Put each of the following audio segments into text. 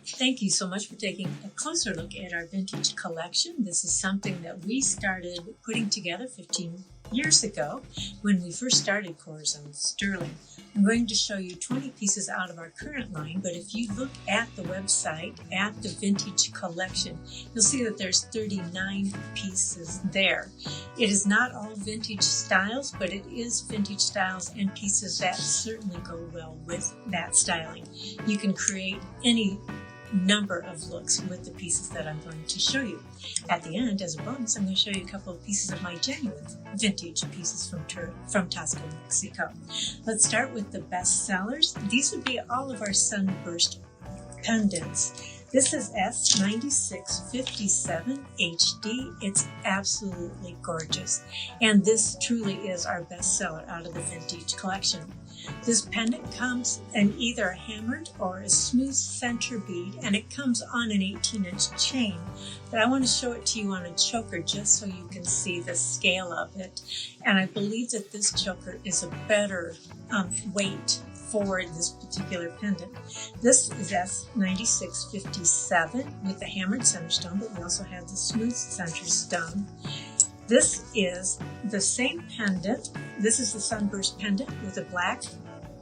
Thank you so much for taking a closer look at our vintage collection. This is something that we started putting together 15 years ago when we first started Corazón Sterling. I'm going to show you 20 pieces out of our current line, but if you look at the website, at the vintage collection, you'll see that there's 39 pieces there. It is not all vintage styles, but it is vintage styles and pieces that certainly go well with that styling. You can create any number of looks with the pieces that I'm going to show you. At the end, as a bonus, I'm going to show you a couple of pieces of my genuine vintage pieces from Taxco, Mexico. Let's start with the best sellers. These would be all of our Sunburst pendants. This is S9657 HD. It's absolutely gorgeous. And this truly is our best seller out of the vintage collection. This pendant comes in either a hammered or a smooth center bead, and it comes on an 18-inch chain. But I want to show it to you on a choker just so you can see the scale of it. And I believe that this choker is a better weight for this particular pendant. This is S9657 with the hammered center stone, but we also have the smooth center stone. This is the same pendant. This is the Sunburst pendant with a black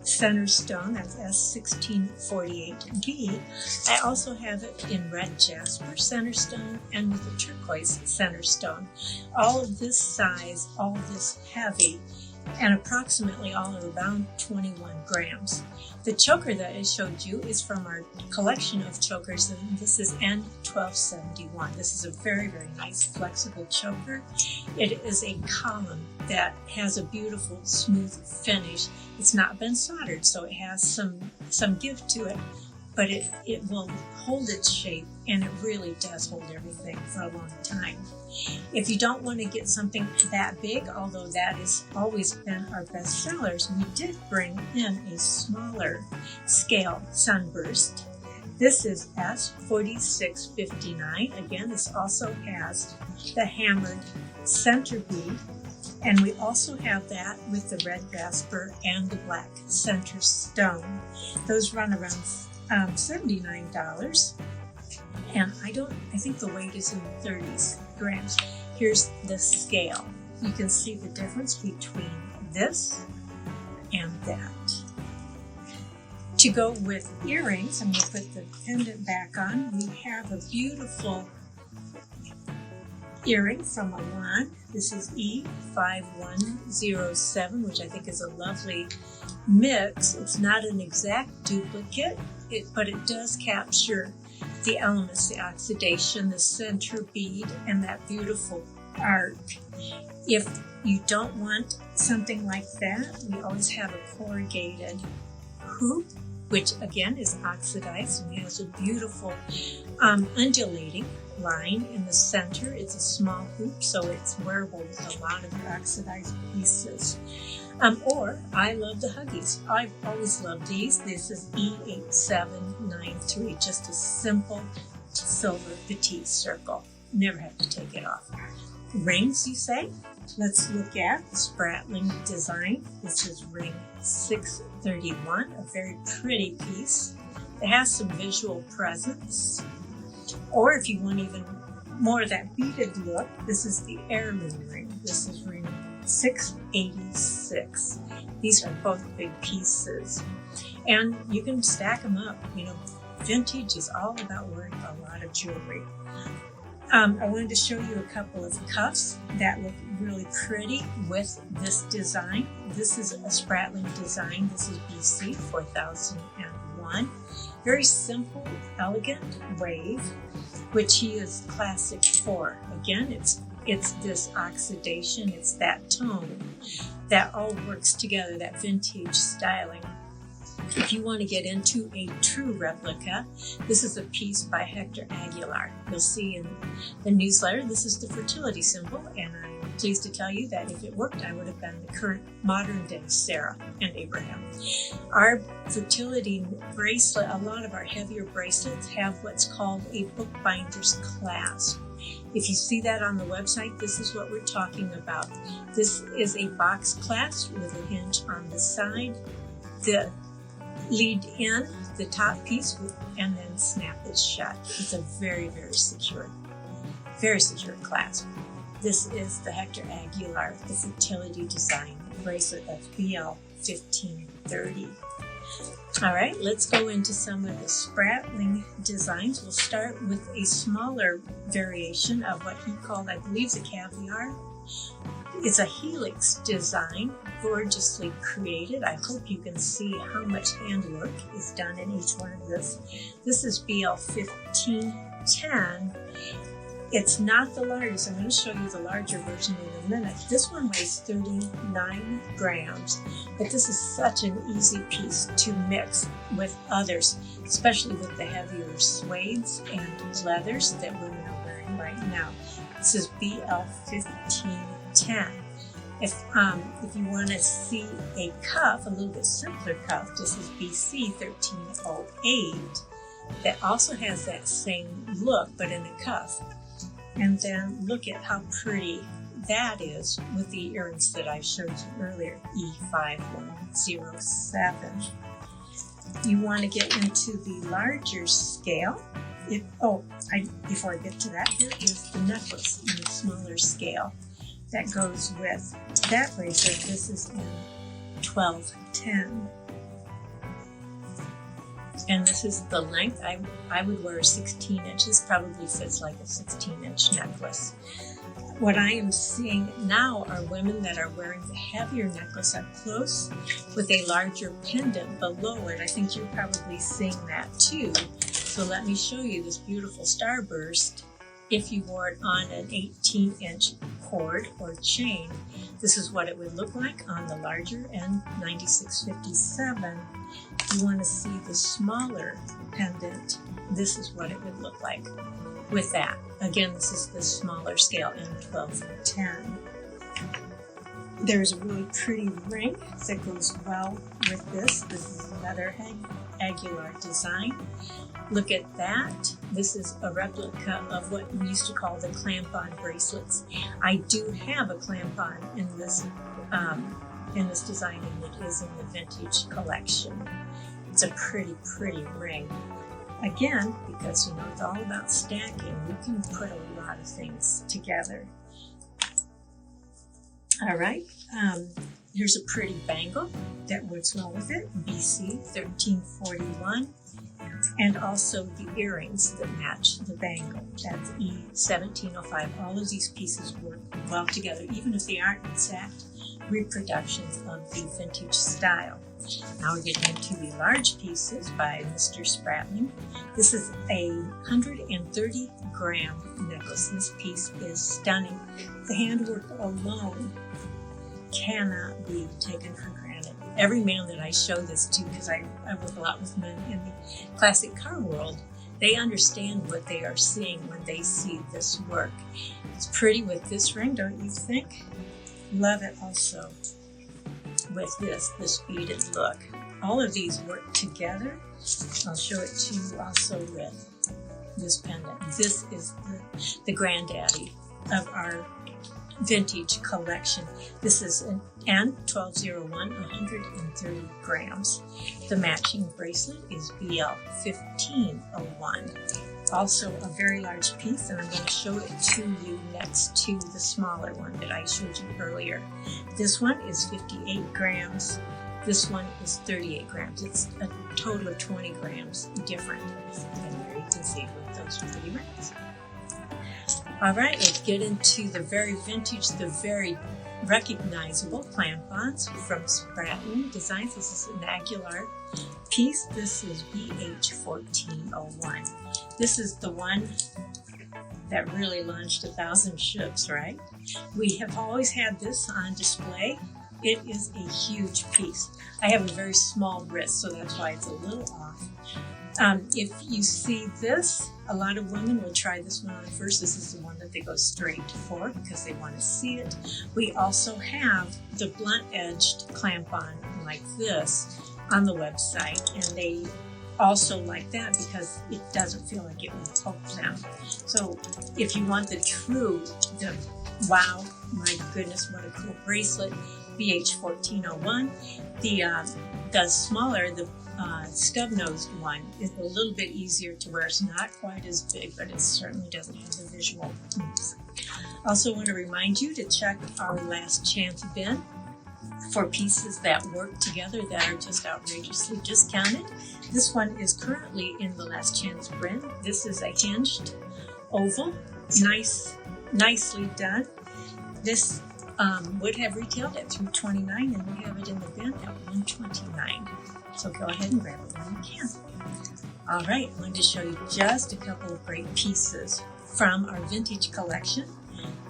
center stone. That's S1648B. I also have it in red jasper center stone and with a turquoise center stone. All of this size, all of this heavy, and approximately all are around 21 grams. The choker that I showed you is from our collection of chokers, and this is N1271. This is a very, very nice flexible choker. It is a column that has a beautiful smooth finish. It's not been soldered, so it has some give to it, but it will hold its shape, and it really does hold everything for a long time. If you don't want to get something that big, although that has always been our best sellers, we did bring in a smaller scale Sunburst. This is S4659. Again, this also has the hammered center bead, and we also have that with the red jasper and the black center stone. Those run around $79, and I think the weight is in the 30s grams. Here's the scale. You can see the difference between this and that. To go with earrings, I'm going to put the pendant back on. We have a beautiful earring from Milan. This is E5107, which I think is a lovely mix. It's not an exact duplicate, but it does capture the elements, the oxidation, the center bead, and that beautiful arc. If you don't want something like that, we always have a corrugated hoop, which again is oxidized and has a beautiful undulating line in the center. It's a small hoop, so it's wearable with a lot of oxidized pieces. Or I love the Huggies. I've always loved these. This is E8793, just a simple silver petite circle. Never have to take it off. Rings, you say? Let's look at the Spratling design. This is ring 631, a very pretty piece. It has some visual presence. Or if you want even more of that beaded look, this is the heirloom ring. This is ring 686. These are both big pieces, and you can stack them up. You know, vintage is all about wearing a lot of jewelry. I wanted to show you a couple of cuffs that look really pretty with this design. This is a Spratling design. This is BC 4001. Very simple, elegant wave, which he is classic for. Again, it's this oxidation, it's that tone that all works together, that vintage styling. If you want to get into a true replica, this is a piece by Hector Aguilar. You'll see in the newsletter, this is the fertility symbol, and I'm pleased to tell you that if it worked, I would have been the current modern day Sarah and Abraham. Our fertility bracelet, a lot of our heavier bracelets have what's called a bookbinder's clasp. If you see that on the website, this is what we're talking about. This is a box clasp with a hinge on the side. The lead in the top piece and then snap it shut. It's a very, very secure clasp. This is the Hector Aguilar, the Fertility Design bracelet. That's BL 1530. All right, let's go into some of the sprattling designs. We'll start with a smaller variation of what he called, I believe, the caviar. It's a helix design, gorgeously created. I hope you can see how much handwork is done in each one of this. This is BL 1510. It's not the largest. I'm going to show you the larger version in a minute. This one weighs 39 grams, but this is such an easy piece to mix with others, especially with the heavier suedes and leathers that women are wearing right now. This is BL 1510. If you want to see a cuff, a little bit simpler cuff, this is BC 1308. That also has that same look, but in a cuff. And then look at how pretty that is with the earrings that I showed you earlier, E5107. You want to get into the larger scale. Before I get to that, here is the necklace in the smaller scale that goes with that bracelet. This is in 1210. And this is the length. I would wear a 16 inches, probably fits like a 16-inch necklace. What I am seeing now are women that are wearing the heavier necklace up close with a larger pendant below it. I think you're probably seeing that too. So let me show you this beautiful starburst. If you wore it on an 18-inch cord or chain, this is what it would look like on the larger end, 9657. If you want to see the smaller pendant, this is what it would look like with that. Again, this is the smaller scale in 1210. There's a really pretty ring that goes well with this. This is another Aguilar design. Look at that. This is a replica of what we used to call the clamp-on bracelets. I do have a clamp-on in this design, and it is in the vintage collection. It's a pretty, pretty ring. Again, because it's all about stacking, you can put a lot of things together. All right, here's a pretty bangle that works well with it, BC 1341. And also the earrings that match the bangle. That's E1705. All of these pieces work well together, even if they aren't exact reproductions of the vintage style. Now we're getting into the large pieces by Mr. Spratling. This is a 130-gram necklace. This piece is stunning. The handwork alone cannot be taken for granted. Every man that I show this to, because I work a lot with men in the classic car world, they understand what they are seeing when they see this work. It's pretty with this ring, don't you think? Love it also with this beaded look. All of these work together. I'll show it to you also with this pendant. This is the granddaddy of our vintage collection. This is an N1201, 130 grams. The matching bracelet is BL 1501. Also a very large piece, and I'm going to show it to you next to the smaller one that I showed you earlier. This one is 58 grams. This one is 38 grams. It's a total of 20 grams different. And there you can see with those pretty rings. All right, let's get into the very vintage, the very recognizable clamp-ons from Spratling Designs. This is an Aguilar piece. This is BH1401. This is the one that really launched 1,000 ships, right? We have always had this on display. It is a huge piece. I have a very small wrist, so that's why it's a little off. If you see this, a lot of women will try this one on first. This is the one that they go straight for because they want to see it. We also have the blunt-edged clamp-on like this on the website, and they also like that because it doesn't feel like it will poke them. So if you want the wow, my goodness, what a cool bracelet, BH1401. The the smaller, the stub-nosed one is a little bit easier to wear. It's not quite as big, but it certainly doesn't have the visual oomph. Also want to remind you to check our last chance bin for pieces that work together that are just outrageously discounted. This one is currently in the last chance bin. This is a hinged oval, nicely done. This would have retailed at $329, and we have it in the bin at $129. So go ahead and grab it when you can. All right, I wanted to show you just a couple of great pieces from our vintage collection.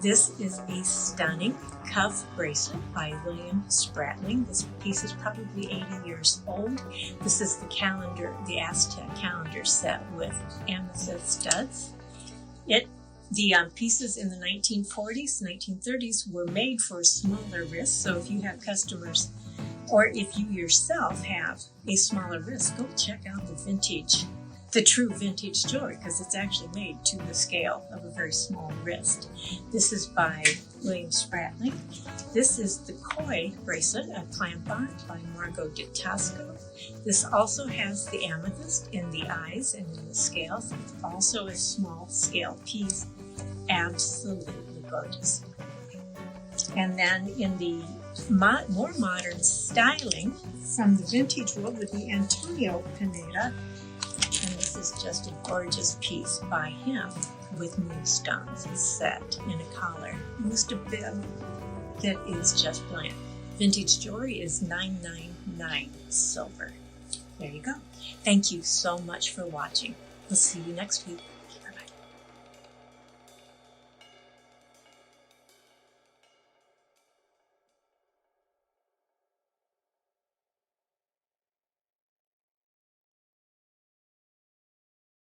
This is a stunning cuff bracelet by William Spratling. This piece is probably 80 years old. This is the calendar, the Aztec calendar set with amethyst studs. The pieces in the 1940s, 1930s were made for smaller wrists. So if you have customers, or if you yourself have a smaller wrist, go check out the true vintage jewelry, because it's actually made to the scale of a very small wrist. This is by William Spratling. This is the Koi bracelet, a clamp-on by Margot de Taxco. This also has the amethyst in the eyes and in the scales. It's also a small scale piece. Absolutely gorgeous. And then in the more modern styling from the vintage world would be Antonio Pineda. And this is just a gorgeous piece by him with moonstones set in a collar. Just a bib that is just brilliant. Vintage jewelry is $999 silver. There you go. Thank you so much for watching. We'll see you next week.